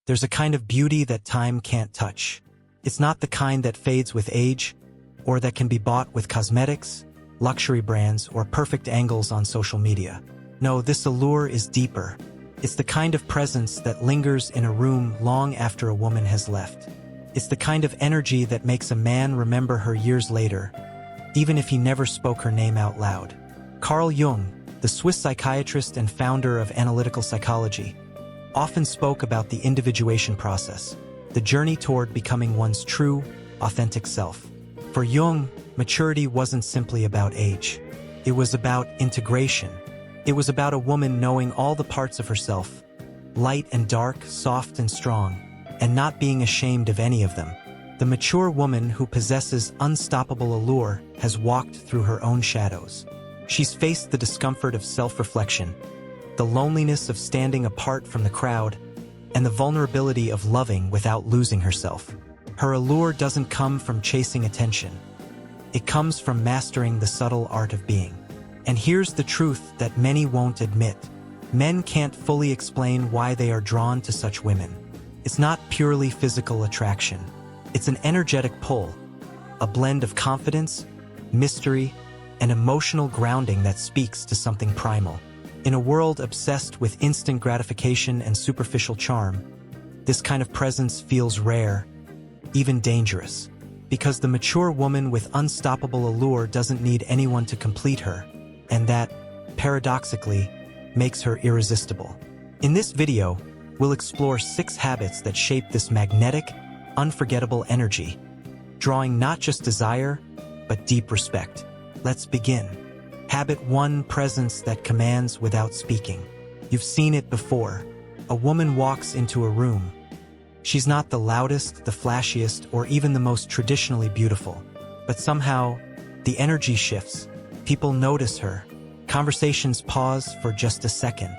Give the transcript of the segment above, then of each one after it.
There's a kind of beauty that time can't touch. It's not the kind that fades with age, or that can be bought with cosmetics, luxury brands, or perfect angles on social media. No, this allure is deeper. It's the kind of presence that lingers in a room long after a woman has left. It's the kind of energy that makes a man remember her years later, even if he never spoke her name out loud. Carl Jung, the Swiss psychiatrist and founder of analytical psychology, often spoke about the individuation process, the journey toward becoming one's true, authentic self. For Jung, maturity wasn't simply about age. It was about integration. It was about a woman knowing all the parts of herself, light and dark, soft and strong, and not being ashamed of any of them. The mature woman who possesses unstoppable allure has walked through her own shadows. She's faced the discomfort of self-reflection, the loneliness of standing apart from the crowd, and the vulnerability of loving without losing herself. Her allure doesn't come from chasing attention. It comes from mastering the subtle art of being. And here's the truth that many won't admit. Men can't fully explain why they are drawn to such women. It's not purely physical attraction. It's an energetic pull, a blend of confidence, mystery, and emotional grounding that speaks to something primal. In a world obsessed with instant gratification and superficial charm, this kind of presence feels rare, even dangerous, because the mature woman with unstoppable allure doesn't need anyone to complete her, and that, paradoxically, makes her irresistible. In this video, we'll explore 6 habits that shape this magnetic, unforgettable energy, drawing not just desire, but deep respect. Let's begin. Habit 1: presence that commands without speaking. You've seen it before. A woman walks into a room. She's not the loudest, the flashiest, or even the most traditionally beautiful. But somehow, the energy shifts. People notice her. Conversations pause for just a second.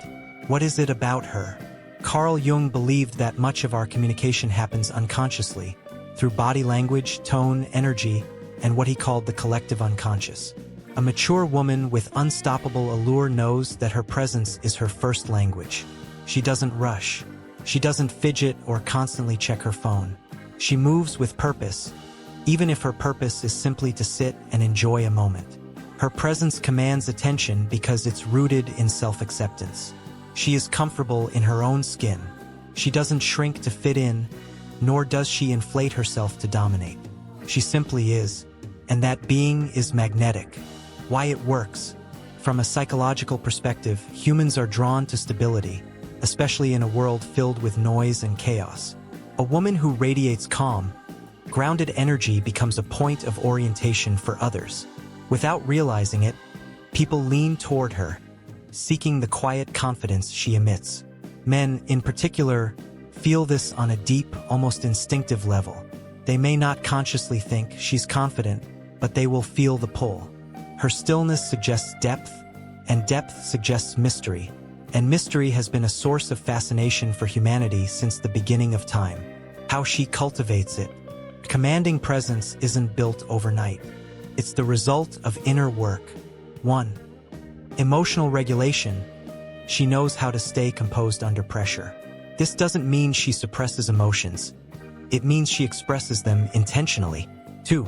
What is it about her? Carl Jung believed that much of our communication happens unconsciously, through body language, tone, energy, and what he called the collective unconscious. A mature woman with unstoppable allure knows that her presence is her first language. She doesn't rush. She doesn't fidget or constantly check her phone. She moves with purpose, even if her purpose is simply to sit and enjoy a moment. Her presence commands attention because it's rooted in self-acceptance. She is comfortable in her own skin. She doesn't shrink to fit in, nor does she inflate herself to dominate. She simply is, and that being is magnetic. Why it works? From a psychological perspective, humans are drawn to stability, especially in a world filled with noise and chaos. A woman who radiates calm, grounded energy becomes a point of orientation for others. Without realizing it, people lean toward her, seeking the quiet confidence she emits. Men, in particular, feel this on a deep, almost instinctive level. They may not consciously think she's confident, but they will feel the pull. Her stillness suggests depth, and depth suggests mystery. And mystery has been a source of fascination for humanity since the beginning of time. How she cultivates it. Commanding presence isn't built overnight. It's the result of inner work. 1. Emotional regulation. She knows how to stay composed under pressure. This doesn't mean she suppresses emotions. It means she expresses them intentionally. 2.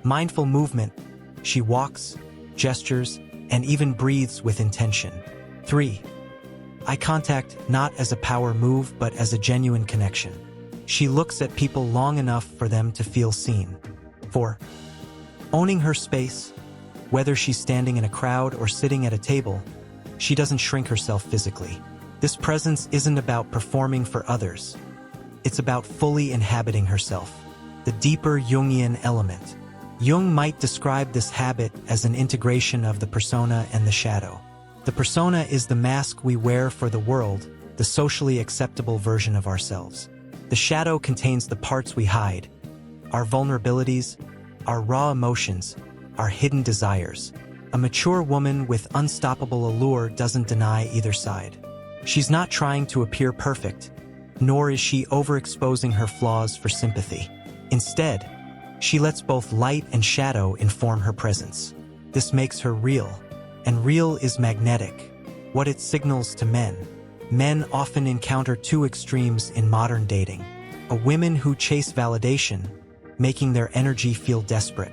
Mindful movement. She walks, gestures, and even breathes with intention. 3. Eye contact, not as a power move but as a genuine connection. She looks at people long enough for them to feel seen. 4. Owning her space. Whether she's standing in a crowd or sitting at a table, she doesn't shrink herself physically. This presence isn't about performing for others. It's about fully inhabiting herself. The deeper Jungian element. Jung might describe this habit as an integration of the persona and the shadow. The persona is the mask we wear for the world, the socially acceptable version of ourselves. The shadow contains the parts we hide, our vulnerabilities, our raw emotions, our hidden desires. A mature woman with unstoppable allure doesn't deny either side. She's not trying to appear perfect, nor is she overexposing her flaws for sympathy. Instead, she lets both light and shadow inform her presence. This makes her real, and real is magnetic. What it signals to men. Men often encounter two extremes in modern dating. A women who chase validation, making their energy feel desperate.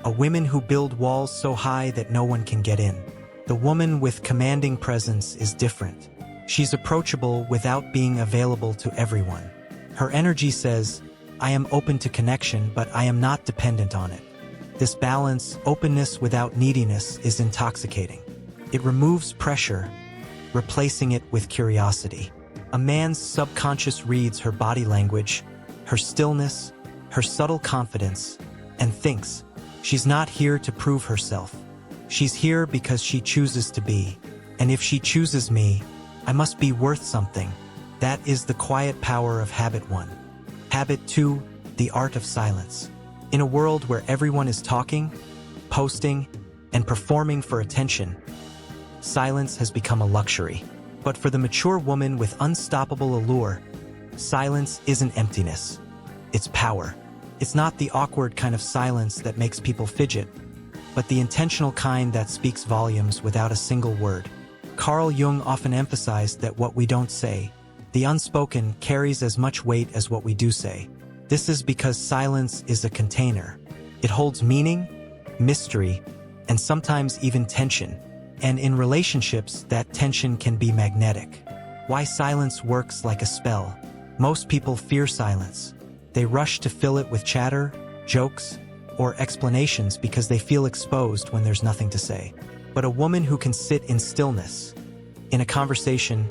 A women who build walls so high that no one can get in. The woman with commanding presence is different. She's approachable without being available to everyone. Her energy says, I am open to connection, but I am not dependent on it. This balance, openness without neediness, is intoxicating. It removes pressure, replacing it with curiosity. A man's subconscious reads her body language, her stillness, her subtle confidence, and thinks, she's not here to prove herself. She's here because she chooses to be. And if she chooses me, I must be worth something. That is the quiet power of Habit 1. Habit 2, the art of silence. In a world where everyone is talking, posting, and performing for attention, silence has become a luxury. But for the mature woman with unstoppable allure, silence isn't emptiness. It's power. It's not the awkward kind of silence that makes people fidget, but the intentional kind that speaks volumes without a single word. Carl Jung often emphasized that what we don't say, the unspoken, carries as much weight as what we do say. This is because silence is a container. It holds meaning, mystery, and sometimes even tension. And in relationships, that tension can be magnetic. Why silence works like a spell. Most people fear silence. They rush to fill it with chatter, jokes, or explanations because they feel exposed when there's nothing to say. But a woman who can sit in stillness, in a conversation,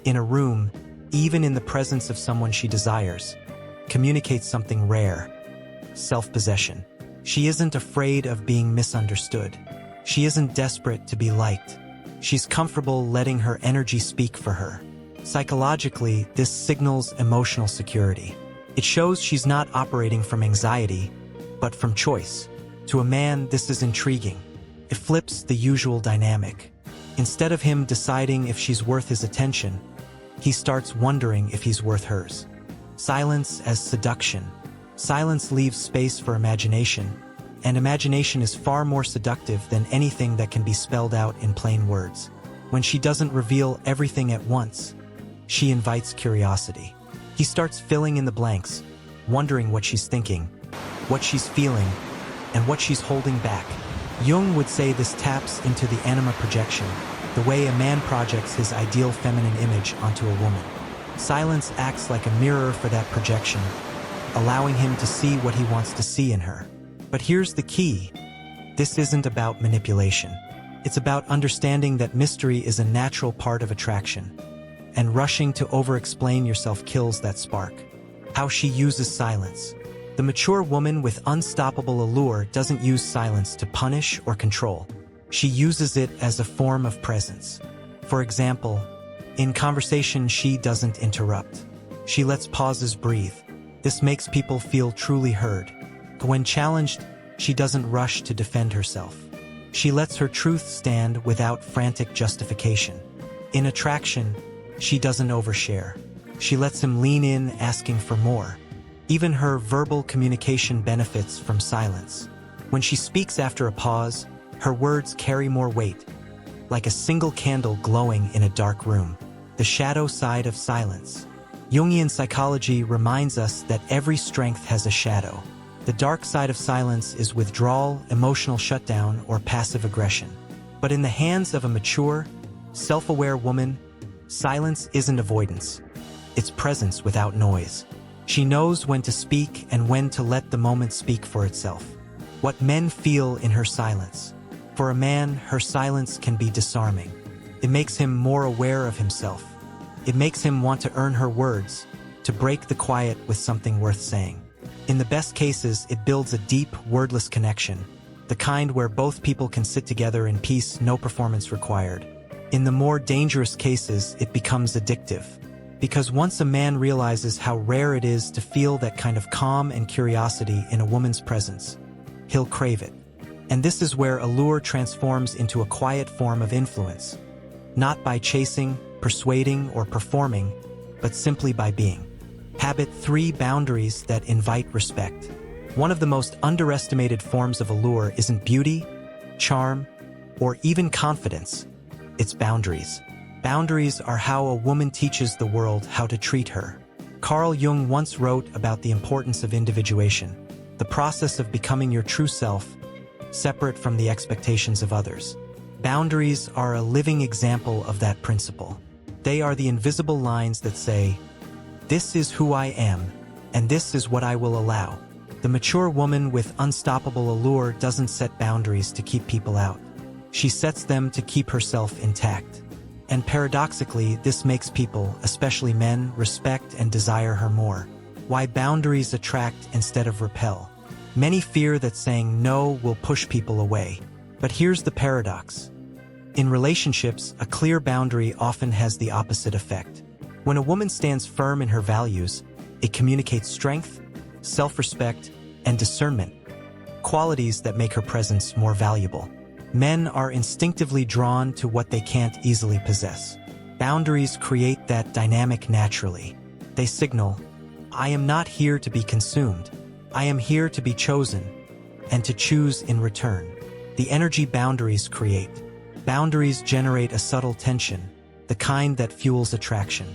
in a room, even in the presence of someone she desires, communicates something rare: self-possession. She isn't afraid of being misunderstood. She isn't desperate to be liked. She's comfortable letting her energy speak for her. Psychologically, this signals emotional security. It shows she's not operating from anxiety, but from choice. To a man, this is intriguing. It flips the usual dynamic. Instead of him deciding if she's worth his attention, he starts wondering if he's worth hers. Silence as seduction. Silence leaves space for imagination, and imagination is far more seductive than anything that can be spelled out in plain words. When she doesn't reveal everything at once, she invites curiosity. He starts filling in the blanks, wondering what she's thinking, what she's feeling, and what she's holding back. Jung would say this taps into the anima projection, the way a man projects his ideal feminine image onto a woman. Silence acts like a mirror for that projection, allowing him to see what he wants to see in her. But here's the key. This isn't about manipulation. It's about understanding that mystery is a natural part of attraction, and rushing to over-explain yourself kills that spark. How she uses silence. The mature woman with unstoppable allure doesn't use silence to punish or control. She uses it as a form of presence. For example, in conversation, she doesn't interrupt. She lets pauses breathe. This makes people feel truly heard. When challenged, she doesn't rush to defend herself. She lets her truth stand without frantic justification. In attraction, she doesn't overshare. She lets him lean in, asking for more. Even her verbal communication benefits from silence. When she speaks after a pause, her words carry more weight, like a single candle glowing in a dark room. The shadow side of silence. Jungian psychology reminds us that every strength has a shadow. The dark side of silence is withdrawal, emotional shutdown, or passive aggression. But in the hands of a mature, self-aware woman, silence isn't avoidance. It's presence without noise. She knows when to speak and when to let the moment speak for itself. What men feel in her silence. For a man, her silence can be disarming. It makes him more aware of himself. It makes him want to earn her words, to break the quiet with something worth saying. In the best cases, it builds a deep, wordless connection, the kind where both people can sit together in peace, no performance required. In the more dangerous cases, it becomes addictive. Because once a man realizes how rare it is to feel that kind of calm and curiosity in a woman's presence, he'll crave it. And this is where allure transforms into a quiet form of influence, not by chasing, persuading, or performing, but simply by being. Habit 3: boundaries that invite respect. One of the most underestimated forms of allure isn't beauty, charm, or even confidence. It's boundaries. Boundaries are how a woman teaches the world how to treat her. Carl Jung once wrote about the importance of individuation, the process of becoming your true self, separate from the expectations of others. Boundaries are a living example of that principle. They are the invisible lines that say, "This is who I am, and this is what I will allow." The mature woman with unstoppable allure doesn't set boundaries to keep people out. She sets them to keep herself intact. And paradoxically, this makes people, especially men, respect and desire her more. Why boundaries attract instead of repel. Many fear that saying no will push people away. But here's the paradox. In relationships, a clear boundary often has the opposite effect. When a woman stands firm in her values, it communicates strength, self-respect, and discernment, qualities that make her presence more valuable. Men are instinctively drawn to what they can't easily possess. Boundaries create that dynamic naturally. They signal, "I am not here to be consumed. I am here to be chosen, and to choose in return." The energy boundaries create. Boundaries generate a subtle tension, the kind that fuels attraction.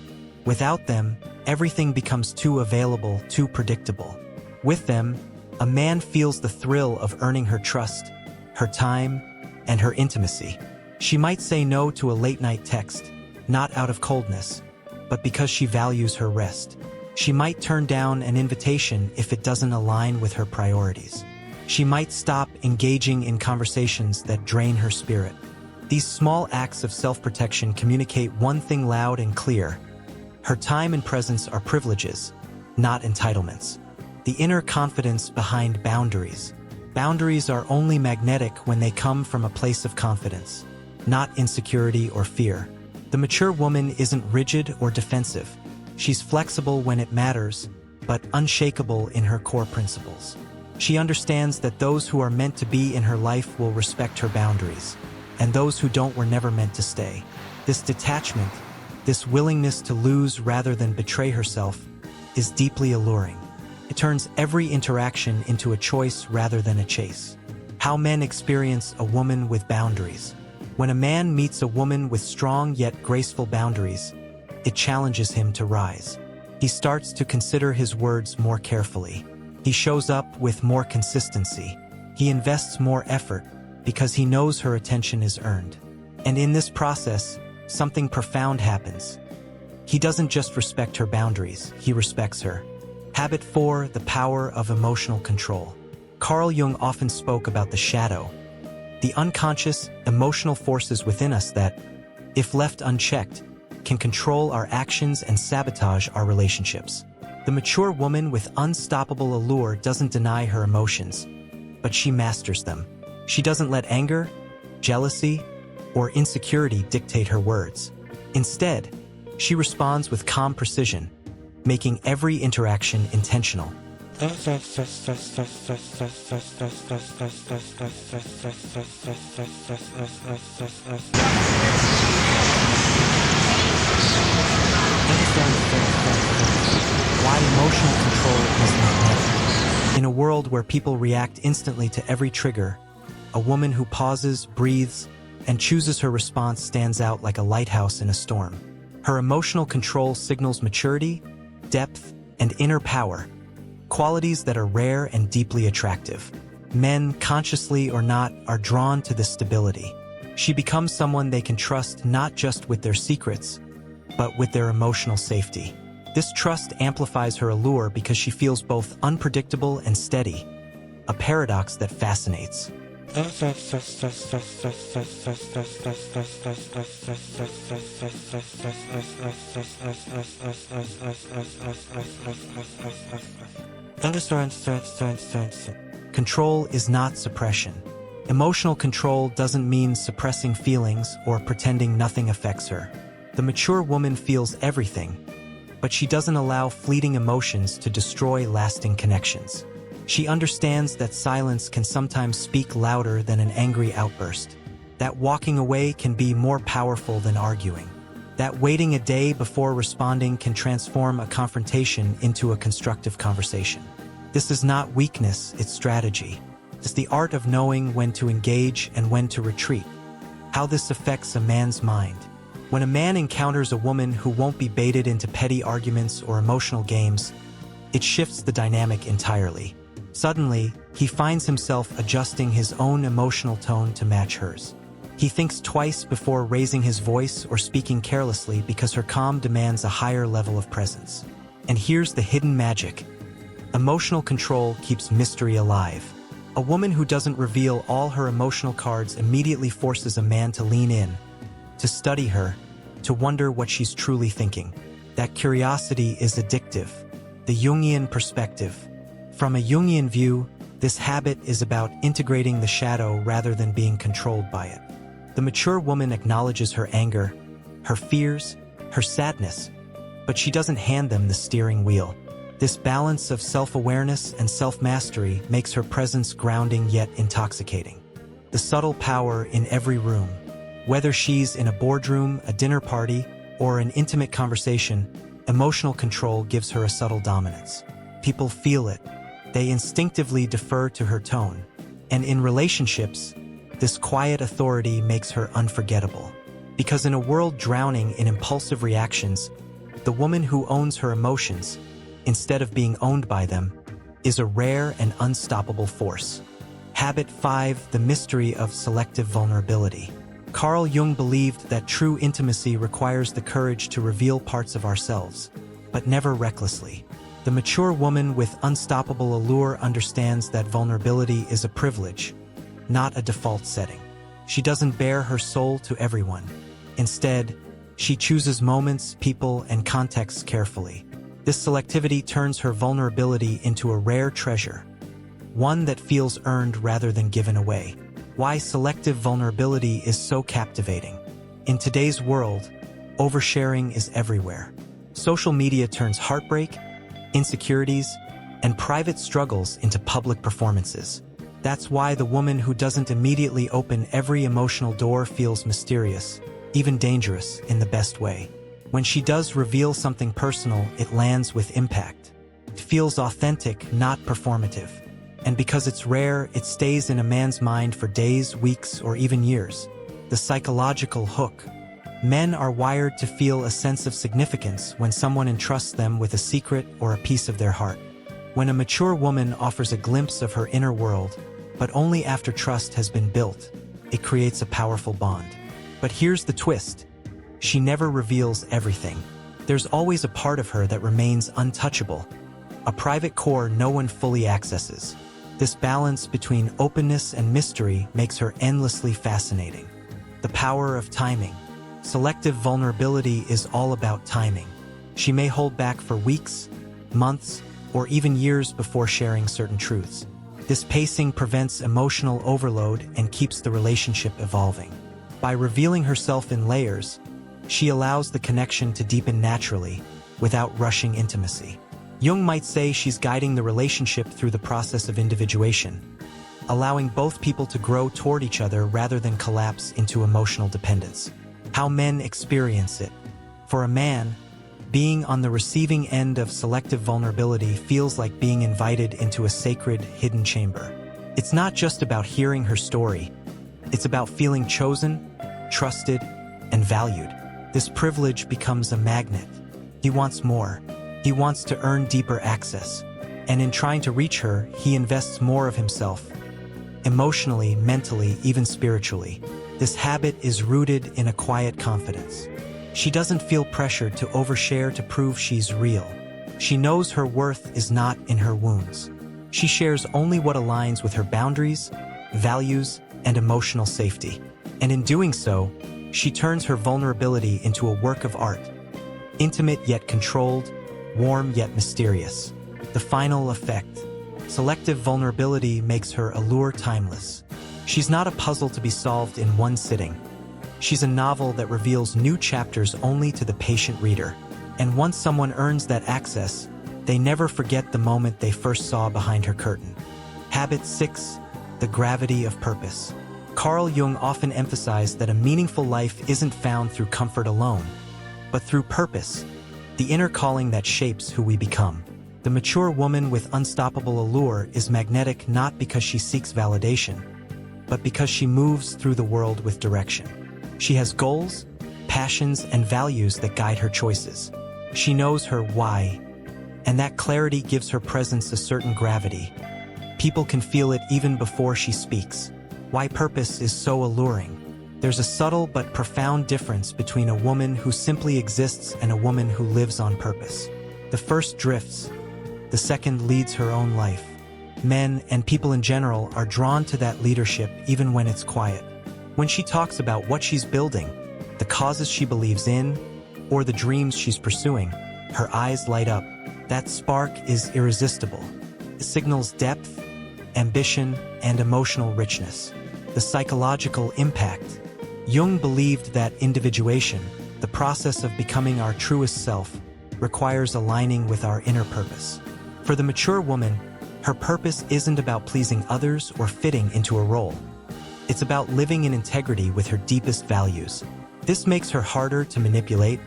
Without them, everything becomes too available, too predictable. With them, a man feels the thrill of earning her trust, her time, and her intimacy. She might say no to a late-night text, not out of coldness, but because she values her rest. She might turn down an invitation if it doesn't align with her priorities. She might stop engaging in conversations that drain her spirit. These small acts of self-protection communicate one thing loud and clear. Her time and presence are privileges, not entitlements. The inner confidence behind boundaries. Boundaries are only magnetic when they come from a place of confidence, not insecurity or fear. The mature woman isn't rigid or defensive. She's flexible when it matters, but unshakable in her core principles. She understands that those who are meant to be in her life will respect her boundaries, and those who don't were never meant to stay. This detachment, this willingness to lose rather than betray herself, is deeply alluring. It turns every interaction into a choice rather than a chase. How men experience a woman with boundaries. When a man meets a woman with strong yet graceful boundaries, it challenges him to rise. He starts to consider his words more carefully. He shows up with more consistency. He invests more effort because he knows her attention is earned. And in this process, something profound happens. He doesn't just respect her boundaries, he respects her. Habit 4, the power of emotional control. Carl Jung often spoke about the shadow, the unconscious, emotional forces within us that, if left unchecked, can control our actions and sabotage our relationships. The mature woman with unstoppable allure doesn't deny her emotions, but she masters them. She doesn't let anger, jealousy, or insecurity dictate her words. Instead, she responds with calm precision, making every interaction intentional. Why emotional control is magnetic. In a world where people react instantly to every trigger, a woman who pauses, breathes, and chooses her response stands out like a lighthouse in a storm. Her emotional control signals maturity, depth, and inner power, qualities that are rare and deeply attractive. Men, consciously or not, are drawn to this stability. She becomes someone they can trust not just with their secrets, but with their emotional safety. This trust amplifies her allure because she feels both unpredictable and steady, a paradox that fascinates. Control is not suppression. Emotional control doesn't mean suppressing feelings or pretending nothing affects her. The mature woman feels everything, but she doesn't allow fleeting emotions to destroy lasting connections. She understands that silence can sometimes speak louder than an angry outburst, that walking away can be more powerful than arguing, that waiting a day before responding can transform a confrontation into a constructive conversation. This is not weakness, it's strategy. It's the art of knowing when to engage and when to retreat. How this affects a man's mind. When a man encounters a woman who won't be baited into petty arguments or emotional games, it shifts the dynamic entirely. Suddenly, he finds himself adjusting his own emotional tone to match hers. He thinks twice before raising his voice or speaking carelessly because her calm demands a higher level of presence. And here's the hidden magic. Emotional control keeps mystery alive. A woman who doesn't reveal all her emotional cards immediately forces a man to lean in, to study her, to wonder what she's truly thinking. That curiosity is addictive. The Jungian perspective. From a Jungian view, this habit is about integrating the shadow rather than being controlled by it. The mature woman acknowledges her anger, her fears, her sadness, but she doesn't hand them the steering wheel. This balance of self-awareness and self-mastery makes her presence grounding yet intoxicating. The subtle power in every room. Whether she's in a boardroom, a dinner party, or an intimate conversation, emotional control gives her a subtle dominance. People feel it. They instinctively defer to her tone. And in relationships, this quiet authority makes her unforgettable. Because in a world drowning in impulsive reactions, the woman who owns her emotions, instead of being owned by them, is a rare and unstoppable force. Habit 5: The mystery of selective vulnerability. Carl Jung believed that true intimacy requires the courage to reveal parts of ourselves, but never recklessly. The mature woman with unstoppable allure understands that vulnerability is a privilege, not a default setting. She doesn't bare her soul to everyone. Instead, she chooses moments, people, and contexts carefully. This selectivity turns her vulnerability into a rare treasure, one that feels earned rather than given away. Why selective vulnerability is so captivating. In today's world, oversharing is everywhere. Social media turns heartbreak, insecurities, and private struggles into public performances. That's why the woman who doesn't immediately open every emotional door feels mysterious, even dangerous in the best way. When she does reveal something personal, it lands with impact. It feels authentic, not performative. And because it's rare, it stays in a man's mind for days, weeks, or even years. The psychological hook. Men are wired to feel a sense of significance when someone entrusts them with a secret or a piece of their heart. When a mature woman offers a glimpse of her inner world, but only after trust has been built, it creates a powerful bond. But here's the twist. She never reveals everything. There's always a part of her that remains untouchable, a private core no one fully accesses. This balance between openness and mystery makes her endlessly fascinating. The power of timing. Selective vulnerability is all about timing. She may hold back for weeks, months, or even years before sharing certain truths. This pacing prevents emotional overload and keeps the relationship evolving. By revealing herself in layers, she allows the connection to deepen naturally, without rushing intimacy. Jung might say she's guiding the relationship through the process of individuation, allowing both people to grow toward each other rather than collapse into emotional dependence. How men experience it. For a man, being on the receiving end of selective vulnerability feels like being invited into a sacred, hidden chamber. It's not just about hearing her story. It's about feeling chosen, trusted, and valued. This privilege becomes a magnet. He wants more. He wants to earn deeper access. And in trying to reach her, he invests more of himself. Emotionally, mentally, even spiritually. This habit is rooted in a quiet confidence. She doesn't feel pressured to overshare to prove she's real. She knows her worth is not in her wounds. She shares only what aligns with her boundaries, values, and emotional safety. And in doing so, she turns her vulnerability into a work of art. Intimate yet controlled, warm yet mysterious. The final effect. Selective vulnerability makes her allure timeless. She's not a puzzle to be solved in one sitting. She's a novel that reveals new chapters only to the patient reader. And once someone earns that access, they never forget the moment they first saw behind her curtain. Habit 6. The gravity of purpose. Carl Jung often emphasized that a meaningful life isn't found through comfort alone, but through purpose, the inner calling that shapes who we become. The mature woman with unstoppable allure is magnetic not because she seeks validation, but because she moves through the world with direction. She has goals, passions, and values that guide her choices. She knows her why, and that clarity gives her presence a certain gravity. People can feel it even before she speaks. Why purpose is so alluring. There's a subtle but profound difference between a woman who simply exists and a woman who lives on purpose. The first drifts, the second leads her own life. Men, and people in general, are drawn to that leadership even when it's quiet. When she talks about what she's building, the causes she believes in, or the dreams she's pursuing, her eyes light up. That spark is irresistible. It signals depth, ambition, and emotional richness. The psychological impact. Jung believed that individuation, the process of becoming our truest self, requires aligning with our inner purpose. For the mature woman, her purpose isn't about pleasing others or fitting into a role. It's about living in integrity with her deepest values. This makes her harder to manipulate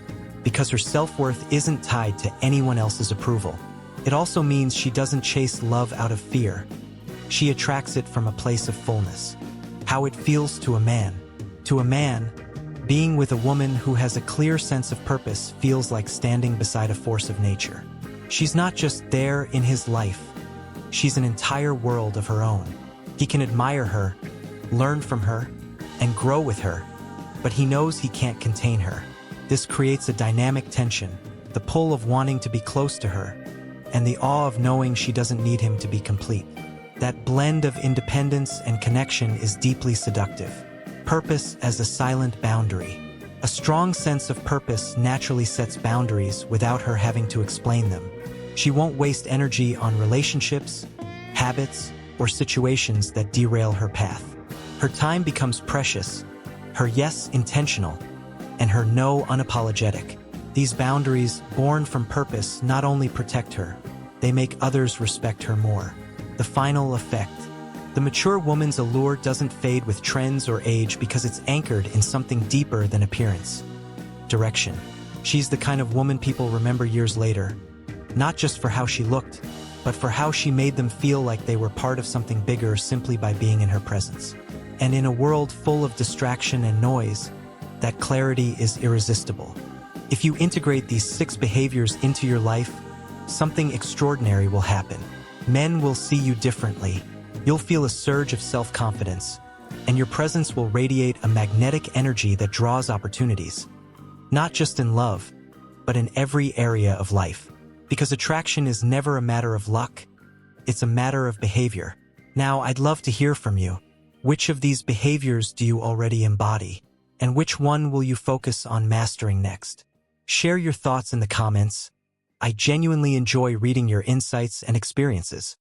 because her self-worth isn't tied to anyone else's approval. It also means she doesn't chase love out of fear. She attracts it from a place of fullness. How it feels to a man. To a man, being with a woman who has a clear sense of purpose feels like standing beside a force of nature. She's not just there in his life. She's an entire world of her own. He can admire her, learn from her, and grow with her, but he knows he can't contain her. This creates a dynamic tension, the pull of wanting to be close to her, and the awe of knowing she doesn't need him to be complete. That blend of independence and connection is deeply seductive. Purpose as a silent boundary. A strong sense of purpose naturally sets boundaries without her having to explain them. She won't waste energy on relationships, habits, or situations that derail her path. Her time becomes precious, her yes intentional, and her no unapologetic. These boundaries, born from purpose, not only protect her, they make others respect her more. The final effect. The mature woman's allure doesn't fade with trends or age because it's anchored in something deeper than appearance. Direction. She's the kind of woman people remember years later, not just for how she looked, but for how she made them feel like they were part of something bigger simply by being in her presence. And in a world full of distraction and noise, that clarity is irresistible. If you integrate these 6 behaviors into your life, something extraordinary will happen. Men will see you differently. You'll feel a surge of self-confidence, and your presence will radiate a magnetic energy that draws opportunities, not just in love, but in every area of life. Because attraction is never a matter of luck, it's a matter of behavior. Now, I'd love to hear from you. Which of these behaviors do you already embody? And which one will you focus on mastering next? Share your thoughts in the comments. I genuinely enjoy reading your insights and experiences.